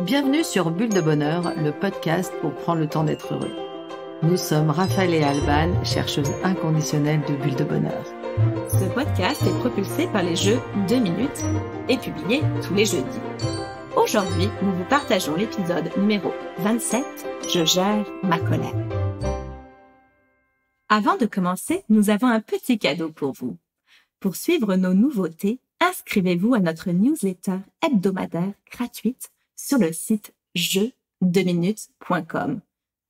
Bienvenue sur Bulle de Bonheur, le podcast pour prendre le temps d'être heureux. Nous sommes Raphaël et Alban, chercheuses inconditionnelles de Bulle de Bonheur. Ce podcast est propulsé par les jeux 2 minutes et publié tous les jeudis. Aujourd'hui, nous vous partageons l'épisode numéro 27, Je gère ma colère. Avant de commencer, nous avons un petit cadeau pour vous. Pour suivre nos nouveautés, inscrivez-vous à notre newsletter hebdomadaire gratuite sur le site jeux2minutes.com.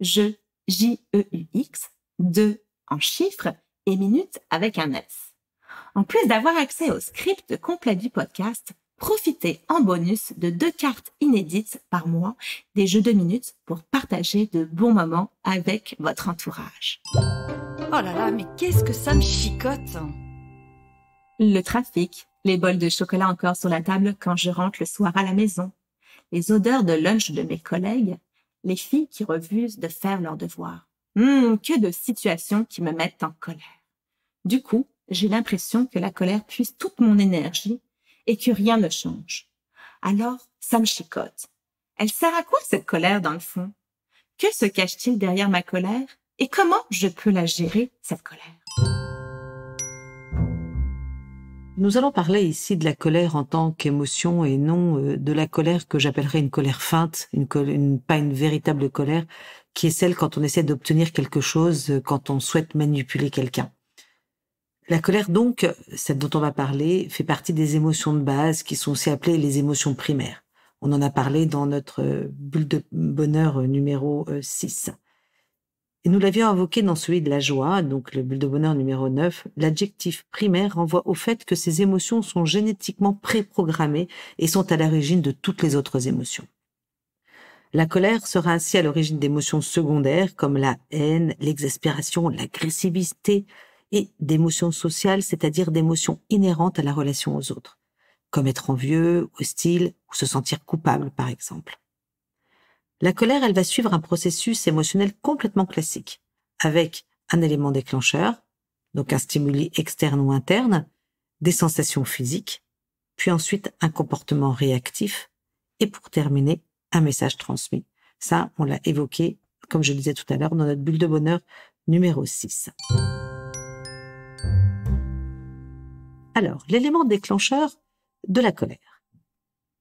Jeux, J-E-U-X, 2 en chiffres et minutes avec un S. En plus d'avoir accès au script complet du podcast, profitez en bonus de 2 cartes inédites par mois des jeux 2 minutes pour partager de bons moments avec votre entourage. Oh là là, mais qu'est-ce que ça me chicote! Le trafic, les bols de chocolat encore sur la table quand je rentre le soir à la maison, les odeurs de lunch de mes collègues, les filles qui refusent de faire leurs devoirs. Que de situations qui me mettent en colère. Du coup, j'ai l'impression que la colère puise toute mon énergie et que rien ne change. Alors, ça me chicote. Elle sert à quoi cette colère dans le fond? Que se cache-t-il derrière ma colère et comment je peux la gérer, cette colère? Nous allons parler ici de la colère en tant qu'émotion et non de la colère que j'appellerais une colère feinte, pas une véritable colère, qui est celle quand on essaie d'obtenir quelque chose, quand on souhaite manipuler quelqu'un. La colère donc, celle dont on va parler, fait partie des émotions de base qui sont aussi appelées les émotions primaires. On en a parlé dans notre bulle de bonheur numéro 6. Et nous l'avions invoqué dans celui de la joie, donc le bulle de bonheur numéro 9, l'adjectif primaire renvoie au fait que ces émotions sont génétiquement préprogrammées et sont à l'origine de toutes les autres émotions. La colère sera ainsi à l'origine d'émotions secondaires comme la haine, l'exaspération, l'agressivité et d'émotions sociales, c'est-à-dire d'émotions inhérentes à la relation aux autres, comme être envieux, hostile ou se sentir coupable par exemple. La colère, elle va suivre un processus émotionnel complètement classique, avec un élément déclencheur, donc un stimuli externe ou interne, des sensations physiques, puis ensuite un comportement réactif, et pour terminer, un message transmis. Ça, on l'a évoqué, comme je le disais tout à l'heure, dans notre bulle de bonheur numéro 6. Alors, l'élément déclencheur de la colère.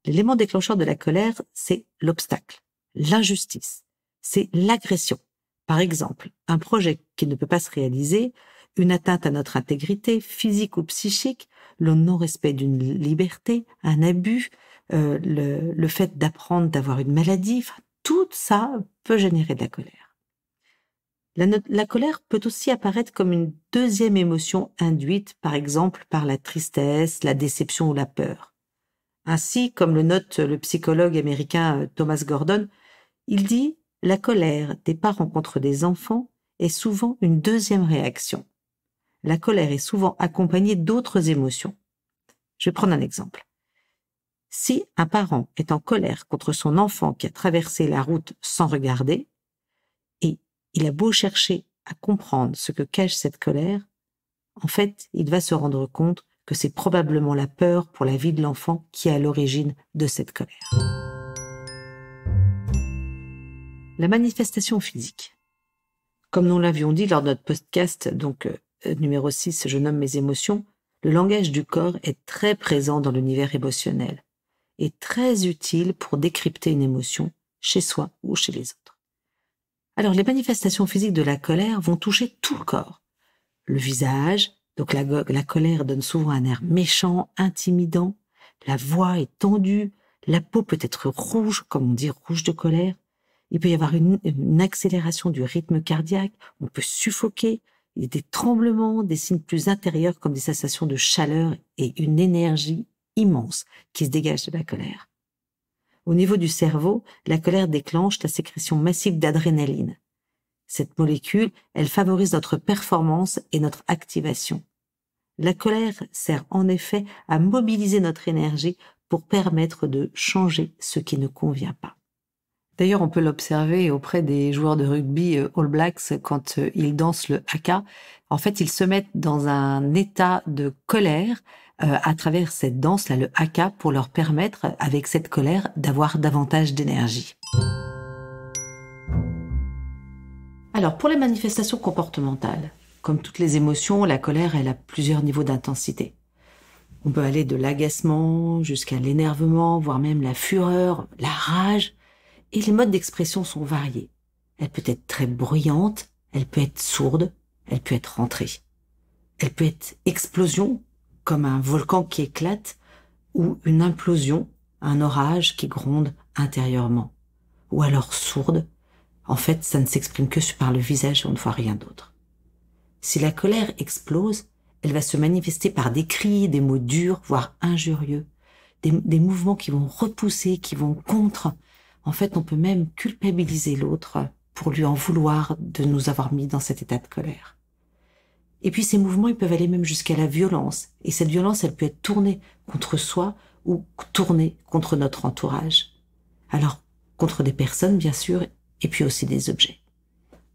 L'élément déclencheur de la colère, c'est l'obstacle. L'injustice, c'est l'agression. Par exemple, un projet qui ne peut pas se réaliser, une atteinte à notre intégrité physique ou psychique, le non-respect d'une liberté, un abus, le fait d'apprendre d'avoir une maladie, tout ça peut générer de la colère. La colère peut aussi apparaître comme une deuxième émotion induite, par exemple, par la tristesse, la déception ou la peur. Ainsi, comme le note le psychologue américain Thomas Gordon, il dit « La colère des parents contre des enfants est souvent une deuxième réaction. La colère est souvent accompagnée d'autres émotions. » Je vais prendre un exemple. Si un parent est en colère contre son enfant qui a traversé la route sans regarder, et il a beau chercher à comprendre ce que cache cette colère, en fait, il va se rendre compte que c'est probablement la peur pour la vie de l'enfant qui est à l'origine de cette colère. La manifestation physique. Comme nous l'avions dit lors de notre podcast, donc numéro 6, je nomme mes émotions, le langage du corps est très présent dans l'univers émotionnel et très utile pour décrypter une émotion chez soi ou chez les autres. Alors, les manifestations physiques de la colère vont toucher tout le corps. Le visage, donc la colère donne souvent un air méchant, intimidant, la voix est tendue, la peau peut être rouge, comme on dit rouge de colère. Il peut y avoir une accélération du rythme cardiaque, on peut suffoquer, il y a des tremblements, des signes plus intérieurs comme des sensations de chaleur et une énergie immense qui se dégage de la colère. Au niveau du cerveau, la colère déclenche la sécrétion massive d'adrénaline. Cette molécule, elle favorise notre performance et notre activation. La colère sert en effet à mobiliser notre énergie pour permettre de changer ce qui ne convient pas. D'ailleurs, on peut l'observer auprès des joueurs de rugby All Blacks quand ils dansent le haka. En fait, ils se mettent dans un état de colère à travers cette danse-là, le haka, pour leur permettre, avec cette colère, d'avoir davantage d'énergie. Alors, pour les manifestations comportementales, comme toutes les émotions, la colère, elle a plusieurs niveaux d'intensité. On peut aller de l'agacement jusqu'à l'énervement, voire même la fureur, la rage. Et les modes d'expression sont variés. Elle peut être très bruyante, elle peut être sourde, elle peut être rentrée. Elle peut être explosion, comme un volcan qui éclate, ou une implosion, un orage qui gronde intérieurement. Ou alors sourde. En fait, ça ne s'exprime que par le visage et on ne voit rien d'autre. Si la colère explose, elle va se manifester par des cris, des mots durs, voire injurieux, des mouvements qui vont repousser, qui vont contre. En fait, on peut même culpabiliser l'autre pour lui en vouloir de nous avoir mis dans cet état de colère. Et puis ces mouvements, ils peuvent aller même jusqu'à la violence. Et cette violence, elle peut être tournée contre soi ou tournée contre notre entourage. Alors, contre des personnes, bien sûr, et puis aussi des objets.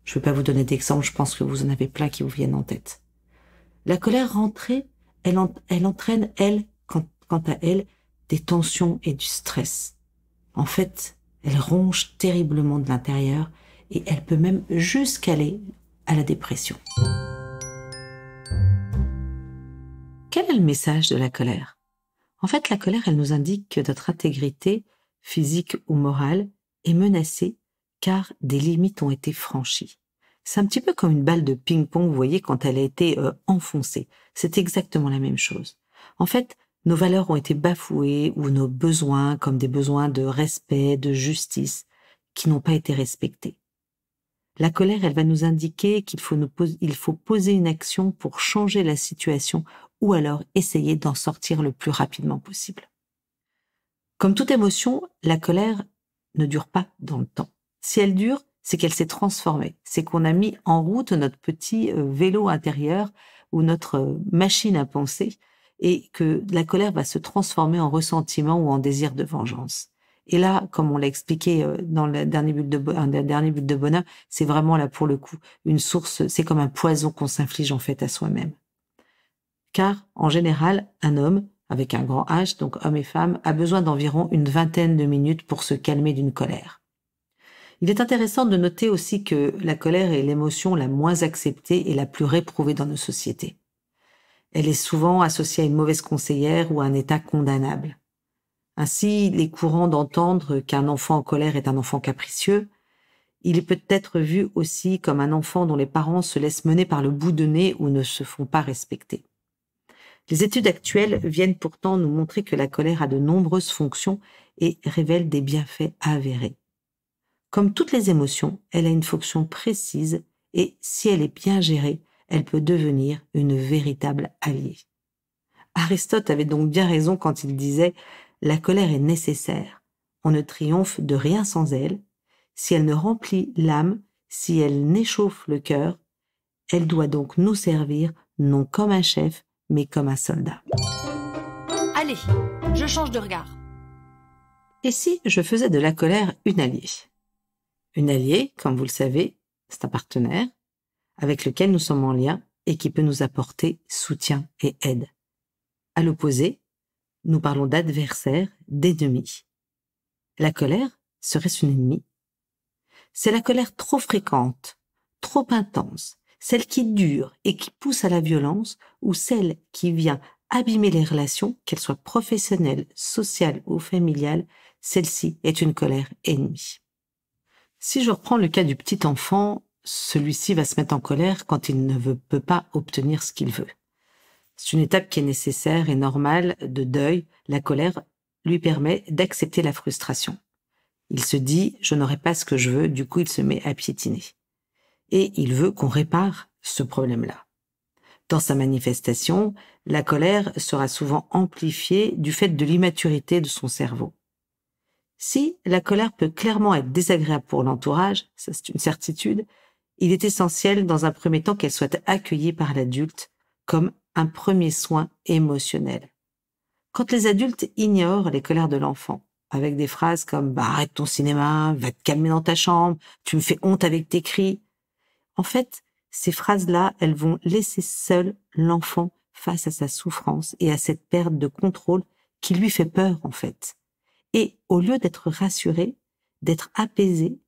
Je ne vais pas vous donner d'exemples, je pense que vous en avez plein qui vous viennent en tête. La colère rentrée, elle entraîne, quant à elle, des tensions et du stress. En fait, elle ronge terriblement de l'intérieur et elle peut même jusqu'aller à la dépression. Quel est le message de la colère? En fait, la colère, elle nous indique que notre intégrité, physique ou morale, est menacée car des limites ont été franchies. C'est un petit peu comme une balle de ping-pong, vous voyez, quand elle a été enfoncée. C'est exactement la même chose. En fait, nos valeurs ont été bafouées ou nos besoins, comme des besoins de respect, de justice, qui n'ont pas été respectés. La colère, elle va nous indiquer qu'il faut poser une action pour changer la situation ou alors essayer d'en sortir le plus rapidement possible. Comme toute émotion, la colère ne dure pas dans le temps. Si elle dure, c'est qu'elle s'est transformée. C'est qu'on a mis en route notre petit vélo intérieur ou notre machine à penser et que la colère va se transformer en ressentiment ou en désir de vengeance. Et là, comme on l'a expliqué dans un dernier but de bonheur, c'est vraiment là pour le coup une source, c'est comme un poison qu'on s'inflige en fait à soi-même. Car en général, un homme avec un grand H, donc homme et femme, a besoin d'environ une 20aine de minutes pour se calmer d'une colère. Il est intéressant de noter aussi que la colère est l'émotion la moins acceptée et la plus réprouvée dans nos sociétés. Elle est souvent associée à une mauvaise conseillère ou à un état condamnable. Ainsi, il est courant d'entendre qu'un enfant en colère est un enfant capricieux. Il est peut-être vu aussi comme un enfant dont les parents se laissent mener par le bout de nez ou ne se font pas respecter. Les études actuelles viennent pourtant nous montrer que la colère a de nombreuses fonctions et révèle des bienfaits avérés. Comme toutes les émotions, elle a une fonction précise et si elle est bien gérée, elle peut devenir une véritable alliée. Aristote avait donc bien raison quand il disait « La colère est nécessaire. On ne triomphe de rien sans elle. Si elle ne remplit l'âme, si elle n'échauffe le cœur, elle doit donc nous servir non comme un chef, mais comme un soldat. » Allez, je change de regard. Et si je faisais de la colère une alliée? Une alliée, comme vous le savez, c'est un partenaire avec lequel nous sommes en lien et qui peut nous apporter soutien et aide. À l'opposé, nous parlons d'adversaire, d'ennemi. La colère, serait-ce une ennemie? C'est la colère trop fréquente, trop intense, celle qui dure et qui pousse à la violence ou celle qui vient abîmer les relations, qu'elles soient professionnelles, sociales ou familiales, celle-ci est une colère ennemie. Si je reprends le cas du petit enfant, celui-ci va se mettre en colère quand il ne peut pas obtenir ce qu'il veut. C'est une étape qui est nécessaire et normale de deuil. La colère lui permet d'accepter la frustration. Il se dit « je n'aurai pas ce que je veux », du coup il se met à piétiner. Et il veut qu'on répare ce problème-là. Dans sa manifestation, la colère sera souvent amplifiée du fait de l'immaturité de son cerveau. Si la colère peut clairement être désagréable pour l'entourage, ça c'est une certitude, il est essentiel dans un premier temps qu'elle soit accueillie par l'adulte comme un premier soin émotionnel. Quand les adultes ignorent les colères de l'enfant, avec des phrases comme « bah, arrête ton cinéma, va te calmer dans ta chambre, tu me fais honte avec tes cris ». En fait, ces phrases-là, elles vont laisser seul l'enfant face à sa souffrance et à cette perte de contrôle qui lui fait peur, en fait. Et au lieu d'être rassuré, d'être apaisé,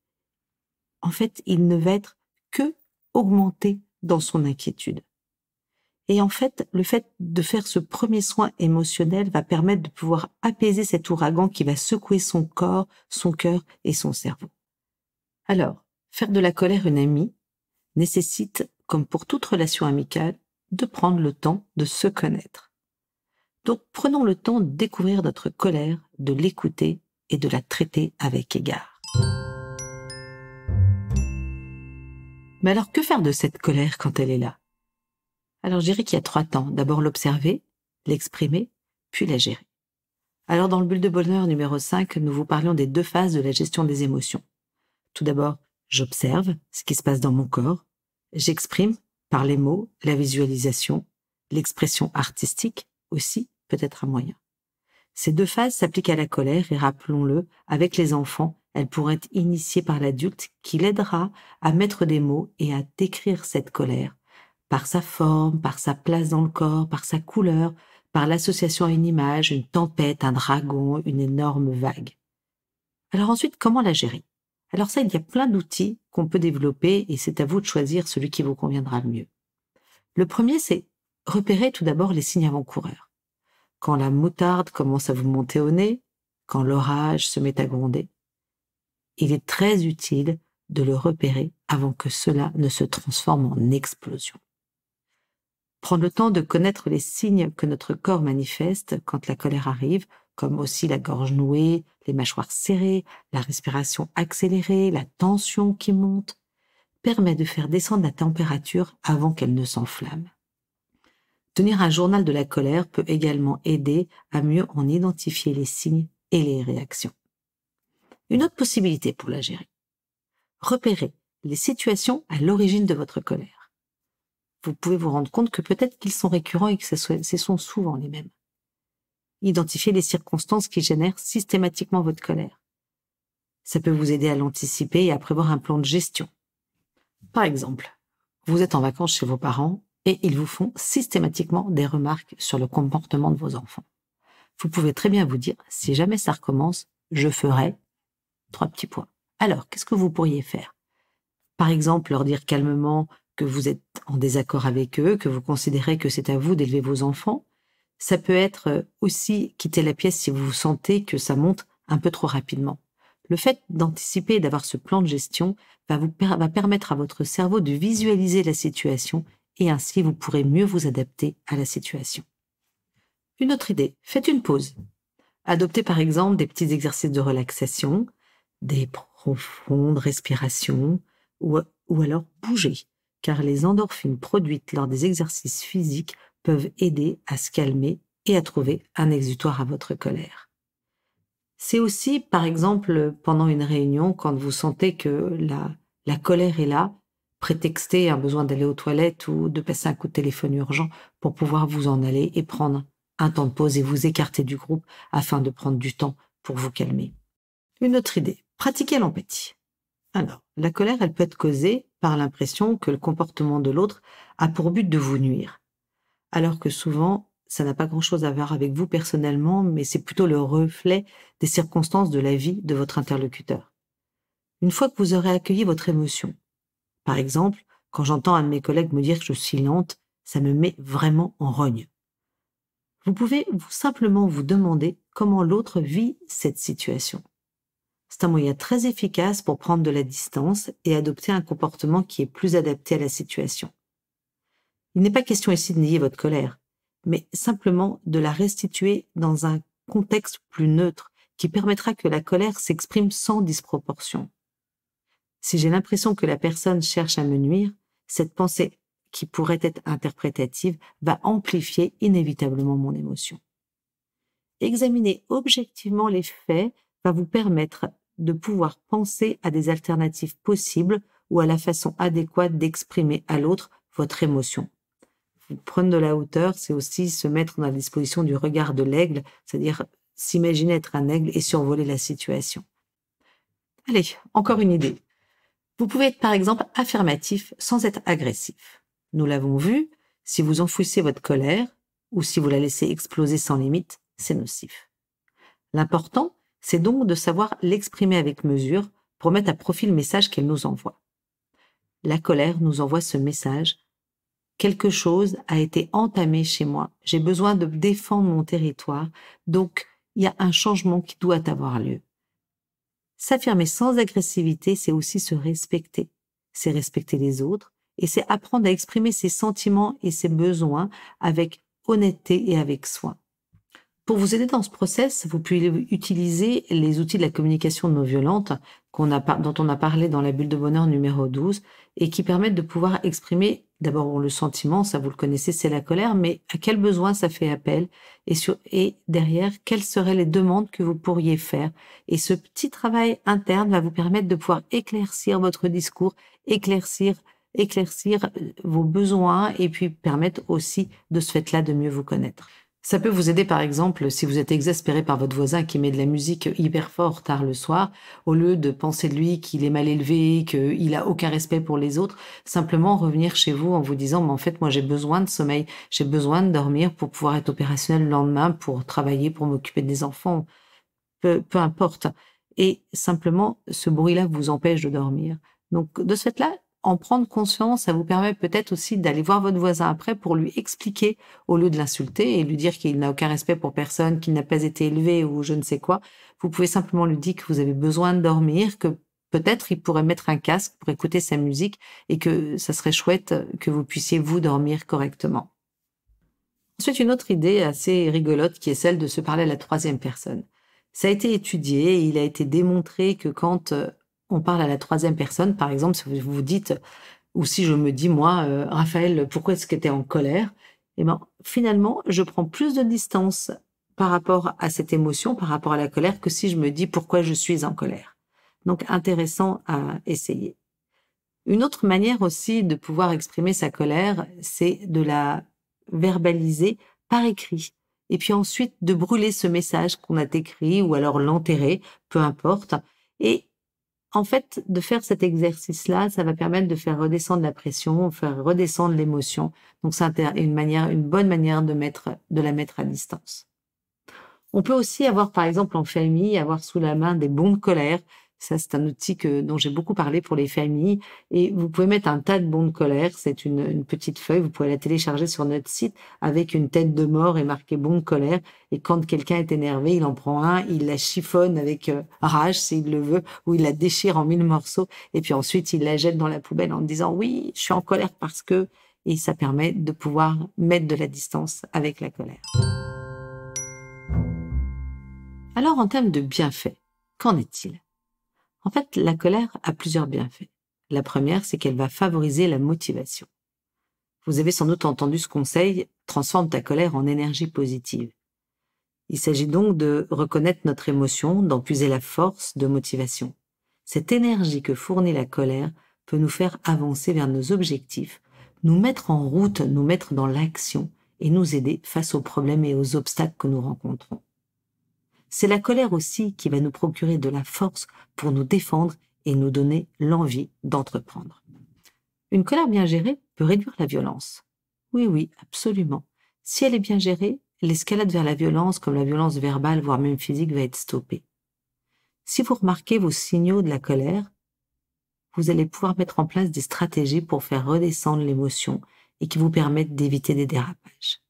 en fait, il ne va être que augmenté dans son inquiétude. Et en fait, le fait de faire ce premier soin émotionnel va permettre de pouvoir apaiser cet ouragan qui va secouer son corps, son cœur et son cerveau. Alors, faire de la colère une amie nécessite, comme pour toute relation amicale, de prendre le temps de se connaître. Donc, prenons le temps de découvrir notre colère, de l'écouter et de la traiter avec égard. Mais alors, que faire de cette colère quand elle est là ? Alors, je dirais qu'il y a 3 temps. D'abord, l'observer, l'exprimer, puis la gérer. Alors, dans le bulle de bonheur numéro 5, nous vous parlions des 2 phases de la gestion des émotions. Tout d'abord, j'observe ce qui se passe dans mon corps. J'exprime par les mots, la visualisation, l'expression artistique aussi, peut-être un moyen. Ces 2 phases s'appliquent à la colère et rappelons-le, avec les enfants, elles pourraient être initiées par l'adulte qui l'aidera à mettre des mots et à décrire cette colère par sa forme, par sa place dans le corps, par sa couleur, par l'association à une image, une tempête, un dragon, une énorme vague. Alors ensuite, comment la gérer ? Alors ça, il y a plein d'outils qu'on peut développer et c'est à vous de choisir celui qui vous conviendra le mieux. Le premier, c'est repérer tout d'abord les signes avant-coureurs. Quand la moutarde commence à vous monter au nez, quand l'orage se met à gronder, il est très utile de le repérer avant que cela ne se transforme en explosion. Prendre le temps de connaître les signes que notre corps manifeste quand la colère arrive, comme aussi la gorge nouée, les mâchoires serrées, la respiration accélérée, la tension qui monte, permet de faire descendre la température avant qu'elle ne s'enflamme. Tenir un journal de la colère peut également aider à mieux en identifier les signes et les réactions. Une autre possibilité pour la gérer. Repérer les situations à l'origine de votre colère. Vous pouvez vous rendre compte que peut-être qu'ils sont récurrents et que ce sont souvent les mêmes. Identifiez les circonstances qui génèrent systématiquement votre colère. Ça peut vous aider à l'anticiper et à prévoir un plan de gestion. Par exemple, vous êtes en vacances chez vos parents et ils vous font systématiquement des remarques sur le comportement de vos enfants. Vous pouvez très bien vous dire, si jamais ça recommence, je ferai 3 petits points. Alors, qu'est-ce que vous pourriez faire ? Par exemple, leur dire calmement que vous êtes en désaccord avec eux, que vous considérez que c'est à vous d'élever vos enfants. Ça peut être aussi quitter la pièce si vous sentez que ça monte un peu trop rapidement. Le fait d'anticiper et d'avoir ce plan de gestion va permettre à votre cerveau de visualiser la situation et ainsi vous pourrez mieux vous adapter à la situation. Une autre idée, faites une pause. Adoptez par exemple des petits exercices de relaxation, des profondes respirations ou alors bougez, car les endorphines produites lors des exercices physiques peuvent aider à se calmer et à trouver un exutoire à votre colère. C'est aussi, par exemple, pendant une réunion, quand vous sentez que la colère est là, prétextez un besoin d'aller aux toilettes ou de passer un coup de téléphone urgent pour pouvoir vous en aller et prendre un temps de pause et vous écarter du groupe afin de prendre du temps pour vous calmer. Une autre idée, pratiquez l'empathie. Alors, la colère, elle peut être causée par l'impression que le comportement de l'autre a pour but de vous nuire. Alors que souvent, ça n'a pas grand-chose à voir avec vous personnellement, mais c'est plutôt le reflet des circonstances de la vie de votre interlocuteur. Une fois que vous aurez accueilli votre émotion, par exemple, quand j'entends un de mes collègues me dire que je suis lente, ça me met vraiment en rogne. Vous pouvez simplement vous demander comment l'autre vit cette situation. C'est un moyen très efficace pour prendre de la distance et adopter un comportement qui est plus adapté à la situation. Il n'est pas question ici de nier votre colère, mais simplement de la restituer dans un contexte plus neutre qui permettra que la colère s'exprime sans disproportion. Si j'ai l'impression que la personne cherche à me nuire, cette pensée qui pourrait être interprétative va amplifier inévitablement mon émotion. Examiner objectivement les faits va vous permettre de pouvoir penser à des alternatives possibles ou à la façon adéquate d'exprimer à l'autre votre émotion. Prendre de la hauteur, c'est aussi se mettre dans la disposition du regard de l'aigle, c'est-à-dire s'imaginer être un aigle et survoler la situation. Allez, encore une idée. Vous pouvez être par exemple affirmatif sans être agressif. Nous l'avons vu, si vous enfouissez votre colère ou si vous la laissez exploser sans limite, c'est nocif. L'important, c'est donc de savoir l'exprimer avec mesure pour mettre à profit le message qu'elle nous envoie. La colère nous envoie ce message. Quelque chose a été entamé chez moi. J'ai besoin de défendre mon territoire. Donc, il y a un changement qui doit avoir lieu. S'affirmer sans agressivité, c'est aussi se respecter. C'est respecter les autres et c'est apprendre à exprimer ses sentiments et ses besoins avec honnêteté et avec soin. Pour vous aider dans ce process, vous pouvez utiliser les outils de la communication non violente dont on a parlé dans la bulle de bonheur numéro 12 et qui permettent de pouvoir exprimer d'abord le sentiment, ça vous le connaissez, c'est la colère, mais à quel besoin ça fait appel et derrière, quelles seraient les demandes que vous pourriez faire. Et ce petit travail interne va vous permettre de pouvoir éclaircir votre discours, éclaircir vos besoins et puis permettre aussi de ce fait-là de mieux vous connaître. Ça peut vous aider par exemple si vous êtes exaspéré par votre voisin qui met de la musique hyper fort tard le soir, au lieu de penser de lui qu'il est mal élevé, qu'il a aucun respect pour les autres, simplement revenir chez vous en vous disant mais en fait moi j'ai besoin de sommeil, j'ai besoin de dormir pour pouvoir être opérationnel le lendemain, pour travailler, pour m'occuper des enfants, peu importe. Et simplement ce bruit-là vous empêche de dormir. Donc de ce fait-là, en prendre conscience, ça vous permet peut-être aussi d'aller voir votre voisin après pour lui expliquer, au lieu de l'insulter et lui dire qu'il n'a aucun respect pour personne, qu'il n'a pas été élevé ou je ne sais quoi. Vous pouvez simplement lui dire que vous avez besoin de dormir, que peut-être il pourrait mettre un casque pour écouter sa musique et que ça serait chouette que vous puissiez vous dormir correctement. Ensuite, une autre idée assez rigolote qui est celle de se parler à la troisième personne. Ça a été étudié et il a été démontré que quand on parle à la troisième personne, par exemple, si vous vous dites, ou si je me dis, moi, Raphaël, pourquoi est-ce que tu es en colère? Eh ben, finalement, je prends plus de distance par rapport à cette émotion, par rapport à la colère, que si je me dis pourquoi je suis en colère. Donc, intéressant à essayer. Une autre manière aussi de pouvoir exprimer sa colère, c'est de la verbaliser par écrit. Et puis ensuite, de brûler ce message qu'on a écrit ou alors l'enterrer, peu importe. Et en fait, de faire cet exercice-là, ça va permettre de faire redescendre la pression, faire redescendre l'émotion. Donc, c'est une bonne manière de la mettre à distance. On peut aussi avoir, par exemple, en famille, avoir sous la main des bons de colère. Ça, c'est un outil dont j'ai beaucoup parlé pour les familles. Et vous pouvez mettre un tas de bons de colère. C'est une petite feuille. Vous pouvez la télécharger sur notre site avec une tête de mort et marqué bon de colère. Et quand quelqu'un est énervé, il en prend un, il la chiffonne avec rage s'il le veut, ou il la déchire en 1000 morceaux. Et puis ensuite, il la jette dans la poubelle en disant oui, je suis en colère parce que... Et ça permet de pouvoir mettre de la distance avec la colère. Alors, en termes de bienfaits, qu'en est-il? En fait, la colère a plusieurs bienfaits. La première, c'est qu'elle va favoriser la motivation. Vous avez sans doute entendu ce conseil, transforme ta colère en énergie positive. Il s'agit donc de reconnaître notre émotion, d'en puiser la force de motivation. Cette énergie que fournit la colère peut nous faire avancer vers nos objectifs, nous mettre en route, nous mettre dans l'action et nous aider face aux problèmes et aux obstacles que nous rencontrons. C'est la colère aussi qui va nous procurer de la force pour nous défendre et nous donner l'envie d'entreprendre. Une colère bien gérée peut réduire la violence. Oui, absolument. Si elle est bien gérée, l'escalade vers la violence, comme la violence verbale, voire même physique, va être stoppée. Si vous remarquez vos signaux de la colère, vous allez pouvoir mettre en place des stratégies pour faire redescendre l'émotion et qui vous permettent d'éviter des dérapages.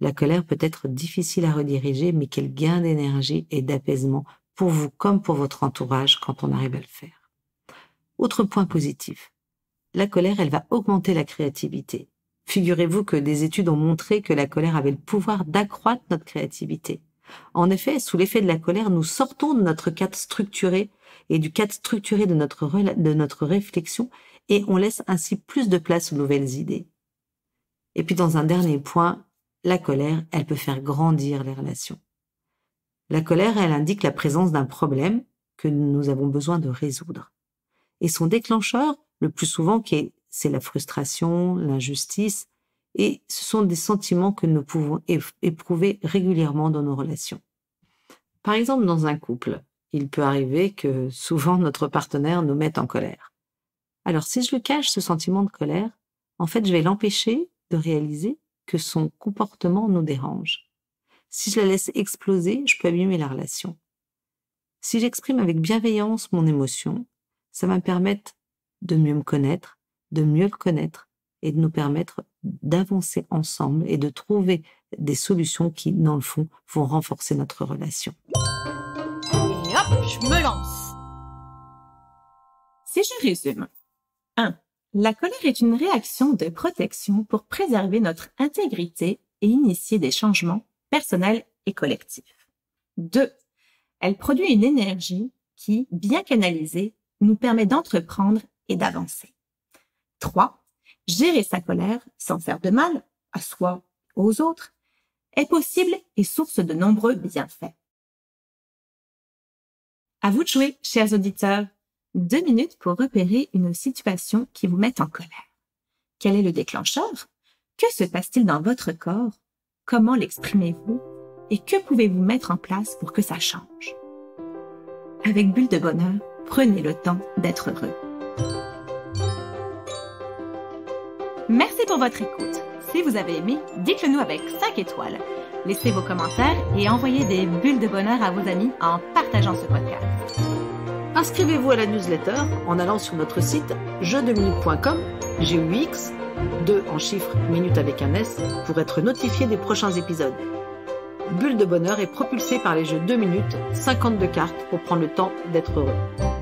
La colère peut être difficile à rediriger, mais quel gain d'énergie et d'apaisement pour vous comme pour votre entourage quand on arrive à le faire. Autre point positif, la colère, elle va augmenter la créativité. Figurez-vous que des études ont montré que la colère avait le pouvoir d'accroître notre créativité. En effet, sous l'effet de la colère, nous sortons de notre cadre structuré et du cadre structuré de notre réflexion et on laisse ainsi plus de place aux nouvelles idées. Et puis dans un dernier point, la colère, elle peut faire grandir les relations. La colère, elle indique la présence d'un problème que nous avons besoin de résoudre. Et son déclencheur, le plus souvent, c'est la frustration, l'injustice, et ce sont des sentiments que nous pouvons éprouver régulièrement dans nos relations. Par exemple, dans un couple, il peut arriver que souvent notre partenaire nous mette en colère. Alors si je lui cache ce sentiment de colère, en fait je vais l'empêcher de réaliser que son comportement nous dérange. Si je la laisse exploser, je peux abîmer la relation. Si j'exprime avec bienveillance mon émotion, ça va me permettre de mieux me connaître, de mieux le connaître et de nous permettre d'avancer ensemble et de trouver des solutions qui, dans le fond, vont renforcer notre relation. Et hop, je me lance. Si je résume. 1. La colère est une réaction de protection pour préserver notre intégrité et initier des changements personnels et collectifs. 2. Elle produit une énergie qui, bien canalisée, nous permet d'entreprendre et d'avancer. 3. Gérer sa colère sans faire de mal à soi ou aux autres est possible et source de nombreux bienfaits. À vous de jouer, chers auditeurs. 2 minutes pour repérer une situation qui vous met en colère. Quel est le déclencheur? Que se passe-t-il dans votre corps? Comment l'exprimez-vous? Et que pouvez-vous mettre en place pour que ça change? Avec Bulle de Bonheur, prenez le temps d'être heureux. Merci pour votre écoute. Si vous avez aimé, dites-le nous avec 5 étoiles. Laissez vos commentaires et envoyez des bulles de bonheur à vos amis en partageant ce podcast. Inscrivez-vous à la newsletter en allant sur notre site jeuxdeminutes.com, GUX, 2 en chiffres, minutes avec un S, pour être notifié des prochains épisodes. Bulle de Bonheur est propulsé par les jeux 2 minutes, 52 cartes pour prendre le temps d'être heureux.